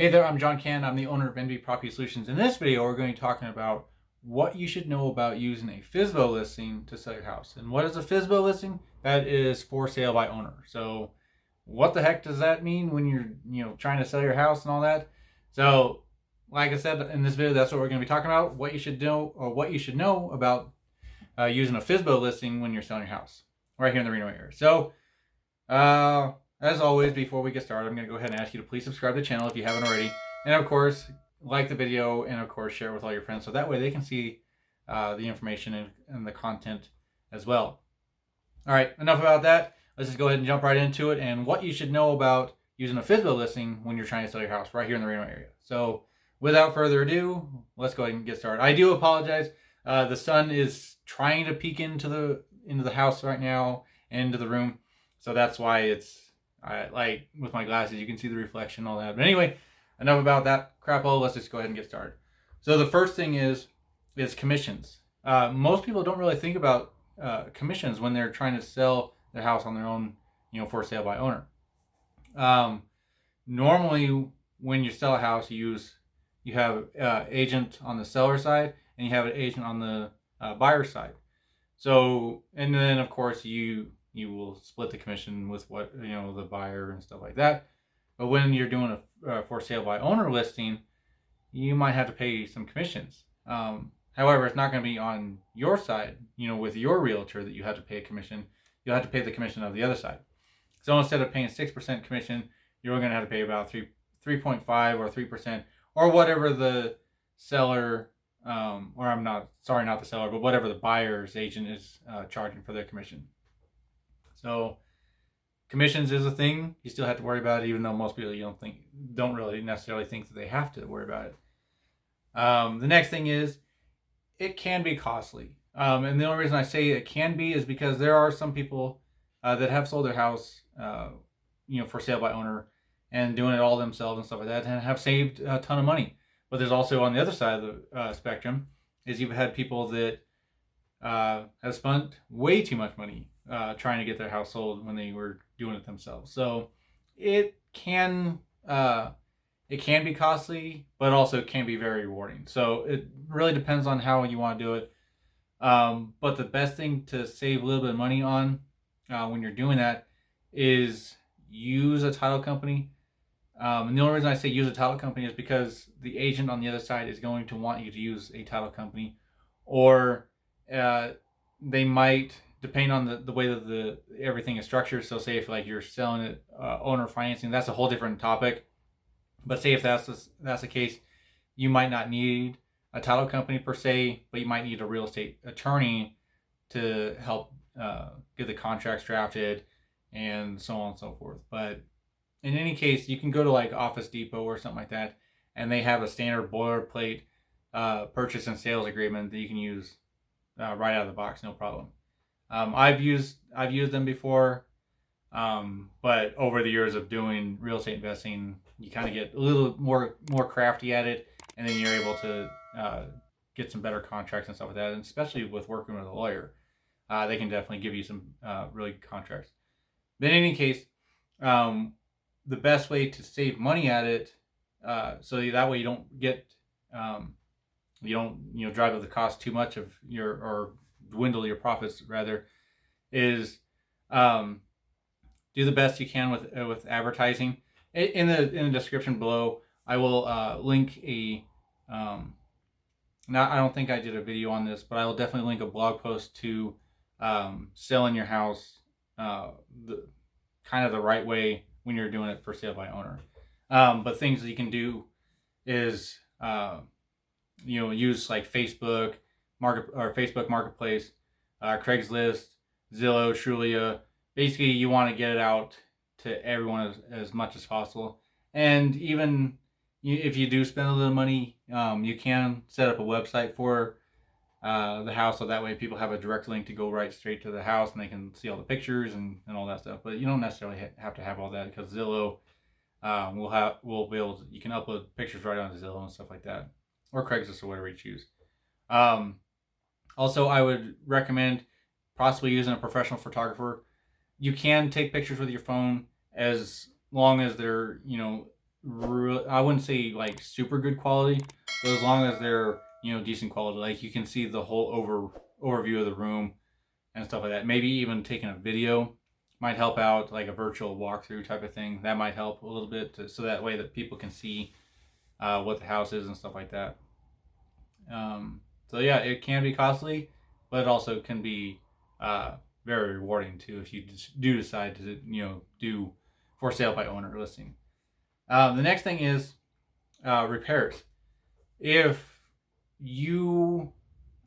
Hey there, I'm John Can. I'm the owner of NV Property Solutions. In this video, we're going to be talking about what you should know about using a FSBO listing to sell your house. And what is a FSBO listing? That is for sale by owner. So what the heck does that mean when you're trying to sell your house and all that? So like I said in this video, that's what we're going to be talking about, what you should know or what you should know about using a FSBO listing when you're selling your house right here in the Reno area. So as always, before we get started, I'm going to go ahead and ask you to please subscribe to the channel if you haven't already. And of course, like the video and of course, share it with all your friends so that way they can see the information and the content as well. All right, enough about that. Let's just go ahead and jump right into it and what you should know about using a FSBO listing when you're trying to sell your house right here in the Reno area. So without further ado, let's go ahead and get started. I do apologize. The sun is trying to peek into the house right now and into the room. So that's why it's like with my glasses, you can see the reflection and all that. But anyway, enough about that crapo. Let's just go ahead and get started. So the first thing is commissions. Most people don't really think about commissions when they're trying to sell their house on their own, for sale by owner. Normally, when you sell a house, you have agent on the seller side and you have an agent on the buyer side. So, and then of course you will split the commission with what the buyer and stuff like that. But when you're doing a for sale by owner listing, you might have to pay some commissions. However, it's not going to be on your side, with your realtor that you have to pay a commission. You'll have to pay the commission of the other side. So instead of paying 6% commission, you're going to have to pay about 3.5 or 3% or whatever the seller, or not the seller, but whatever the buyer's agent is charging for their commission. So commissions is a thing. You still have to worry about it, even though most people don't really necessarily think that they have to worry about it. The next thing is it can be costly. And the only reason I say it can be is because there are some people that have sold their house, for sale by owner and doing it all themselves and stuff like that and have saved a ton of money. But there's also on the other side of the spectrum is you've had people that have spent way too much money trying to get their house sold when they were doing it themselves. So it can be costly, but also can be very rewarding. So it really depends on how you want to do it. But the best thing to save a little bit of money on when you're doing that is use a title company. And the only reason I say use a title company is because the agent on the other side is going to want you to use a title company, or they might, depending on the way that everything is structured. So say if like you're selling it owner financing, that's a whole different topic. But say if that's the case, you might not need a title company per se, but you might need a real estate attorney to help get the contracts drafted and so on and so forth. But in any case, you can go to like Office Depot or something like that, and they have a standard boilerplate purchase and sales agreement that you can use right out of the box, no problem. I've used them before, but over the years of doing real estate investing, you kind of get a little more crafty at it, and then you're able to get some better contracts and stuff like that. And especially with working with a lawyer, they can definitely give you some really good contracts. But in any case, the best way to save money at it, so that way you don't get drive up the cost too much of or dwindle your profits rather, is do the best you can with advertising. In the description below, I will link a I don't think I did a video on this, but I will definitely link a blog post to selling your house the right way when you're doing it for sale by owner. But things that you can do is use like Facebook Marketplace, Craigslist, Zillow, Trulia. Basically, you want to get it out to everyone as much as possible. And even if you do spend a little money, you can set up a website for the house, so that way people have a direct link to go right straight to the house and they can see all the pictures and all that stuff. But you don't necessarily have to have all that, because Zillow will be able to, you can upload pictures right onto Zillow and stuff like that, or Craigslist or whatever you choose. Also, I would recommend possibly using a professional photographer. You can take pictures with your phone as long as they're I wouldn't say like super good quality, but as long as they're, you know, decent quality, like you can see the whole overview of the room and stuff like that. Maybe even taking a video might help out, like a virtual walkthrough type of thing. That might help a little bit, so that way that people can see what the house is and stuff like that. So yeah, it can be costly, but it also can be very rewarding too if you do decide to, you know, do for sale by owner listing. The next thing is repairs. If you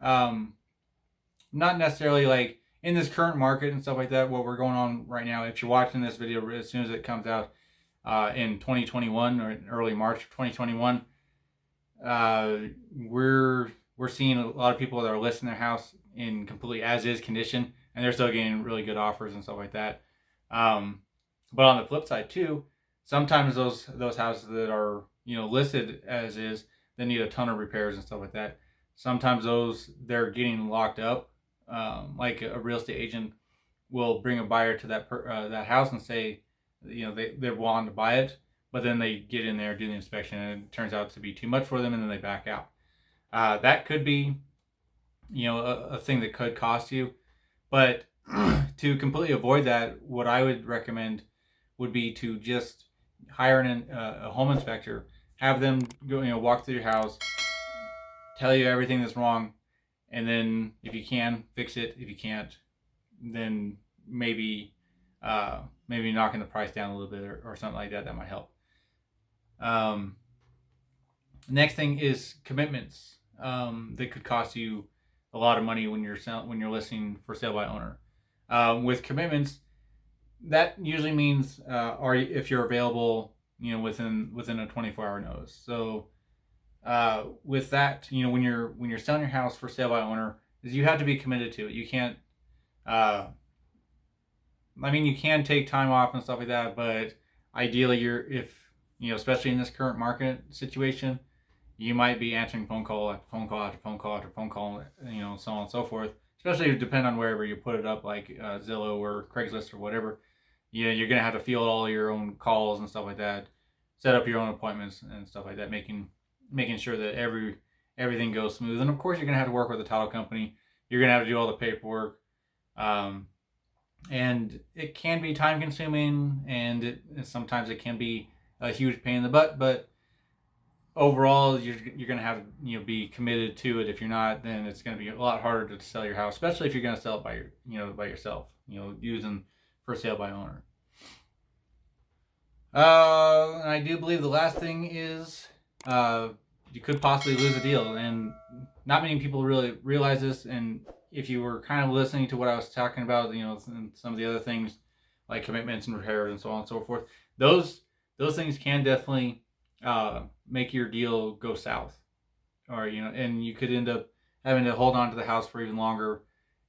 not necessarily like in this current market and stuff like that, what we're going on right now, if you're watching this video as soon as it comes out in 2021 or in early March of 2021, we're seeing a lot of people that are listing their house in completely as is condition, and they're still getting really good offers and stuff like that. But on the flip side too, sometimes those houses that are, you know, listed as is, they need a ton of repairs and stuff like that. Sometimes those, they're getting locked up. Like a real estate agent will bring a buyer to that house and say, you know, they're wanting to buy it, but then they get in there, do the inspection, and it turns out to be too much for them, and then they back out. That could be, you know, a thing that could cost you. But to completely avoid that, what I would recommend would be to just hire a home inspector, have them go, you know, walk through your house, tell you everything that's wrong, and then if you can, fix it. If you can't, then maybe knocking the price down a little bit or something like that. That might help. Next thing is commitments that could cost you a lot of money when you're listing for sale by owner. With commitments, that usually means if you're available, you know, within a 24-hour notice. So with that, you know, when you're selling your house for sale by owner, is you have to be committed to it. You can't. I mean, you can take time off and stuff like that, but ideally, if you know, especially in this current market situation, you might be answering phone call after phone call after phone call after phone call, you know, so on and so forth. Especially depending on wherever you put it up, like Zillow or Craigslist or whatever. You know, you're gonna have to field all your own calls and stuff like that, set up your own appointments and stuff like that, making sure that everything goes smooth. And of course, you're gonna have to work with the title company. You're gonna have to do all the paperwork, and it can be time consuming, and sometimes it can be a huge pain in the butt. But overall, you're gonna have to, you know, be committed to it. If you're not, then it's gonna be a lot harder to sell your house, especially if you're gonna sell it by yourself. You know, using for sale by owner. And I do believe the last thing is you could possibly lose a deal, and not many people really realize this. And if you were kind of listening to what I was talking about, you know, and some of the other things like commitments and repairs and so on and so forth, those things can definitely make your deal go south, or you know, and you could end up having to hold on to the house for even longer,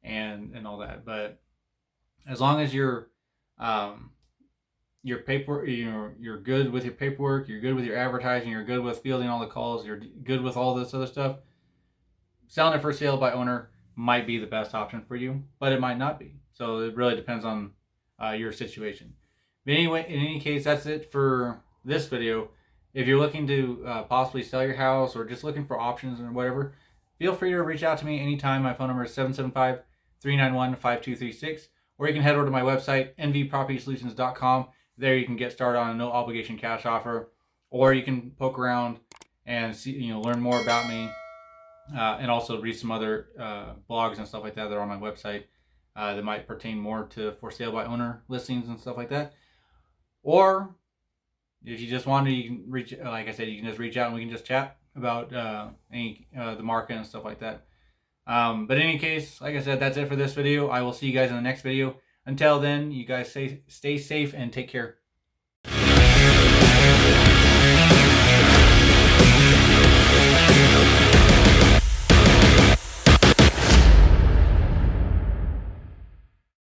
and all that. But as long as your paperwork, you're good with your paperwork, you're good with your advertising, you're good with fielding all the calls, you're good with all this other stuff, selling it for sale by owner might be the best option for you, but it might not be. So it really depends on your situation. But anyway, in any case, that's it for this video. If you're looking to possibly sell your house or just looking for options or whatever, feel free to reach out to me anytime. My phone number is 775-391-5236, or you can head over to my website, nvpropertysolutions.com. There you can get started on a no obligation cash offer, or you can poke around and see, you know, learn more about me, and also read some other blogs and stuff like that that are on my website that might pertain more to for sale by owner listings and stuff like that. Or if you just want to, you can like I said, you can just reach out and we can just chat about the market and stuff like that. But in any case, like I said, that's it for this video. I will see you guys in the next video. Until then, you guys stay safe and take care.